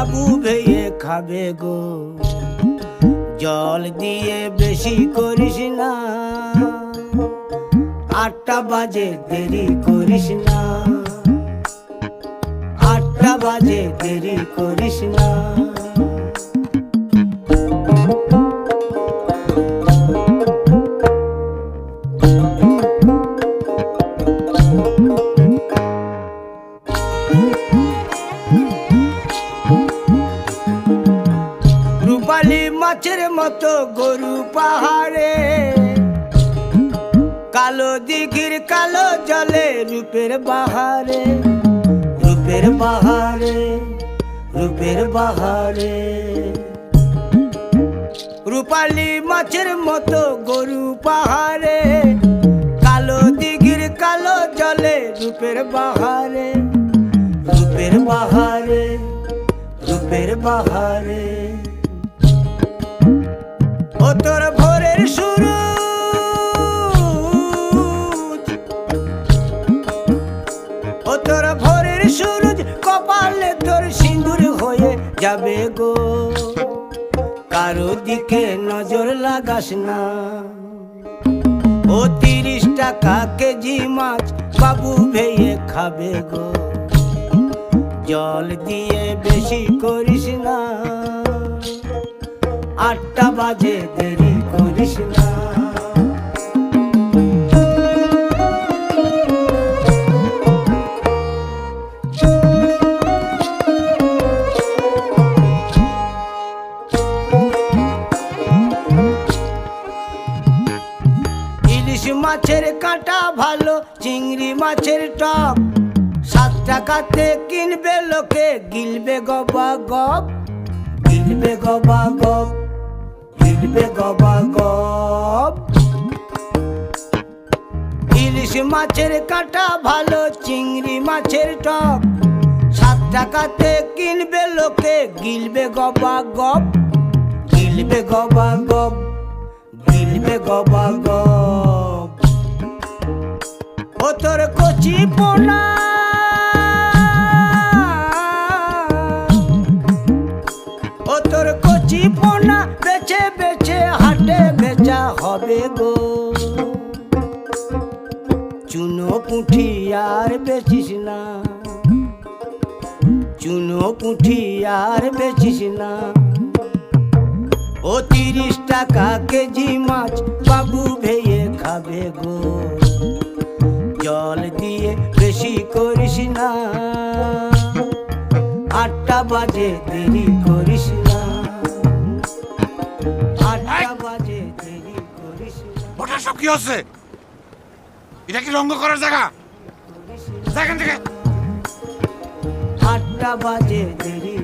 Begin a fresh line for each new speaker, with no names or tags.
বাবু ভেয়ে খাবে গো। জল দিয়ে বেশি করিস না, 8টা বাজে দেরি করিস না, 8টা বাজে দেরি করিস না। রূপালী মাছের মতো গরু পাহাড়ে, কালো দিঘির কালো জলে রূপের বাহারে, রূপের বাহারে, রূপের বাহারে। রূপালী মাছের মতো গরু পাহাড়ে, কালো দিঘির কালো জলে রূপের বাহারে, রূপের বাহারে, রূপের বাহারে। ও তোর ভোরের সুরুজ, ও তোর ভোরের সুরুজ, কপালে তোর সিঁদুর হয়ে যাবে গো। কারো দিকে নজর লাগাস না, ও 30 টাকা কেজি মাছ বাবু ভেয়ে খাবে গো। জল দিয়ে বেশি করিস না, 8টা বাজে দেরি করিস না। ইলিশ মাছের কাঁটা ভালো, চিংড়ি মাছের টক, 7 টাকাতে কিনবে লোকে, গিলবে গবা গপ, গিলবে গবা গপ, গিলবে গবা গপ। ইলিশ মাছের কাঁটা ভালো, চিংড়ি মাছের টক, 7 টাকাতে কিনবে লোকে, গিলবে গবা গপ, গিলবে গবা গপ, গিলবে গবা গপ। ও তোর কচি পোনা, ও তোর কচি পোনা বেছে বেছে হাটে বেচা হবে গো। চুনো পুঁঠি আর বেচিস না, চুনো পুঁঠি আর বেচিস না। ও 30 টাকা কেজি মাছ বাবু ভেয়ে খাবে গো। জল দিয়ে বেশি করিস না, 8টা বাজে দেরি করিস না, 8টা বাজে দেরি করিস না।
ওটা সব কি হচ্ছে? এটা কি রঙ্গ করার জায়গা? এখান থেকে
8টা বাজে দেরি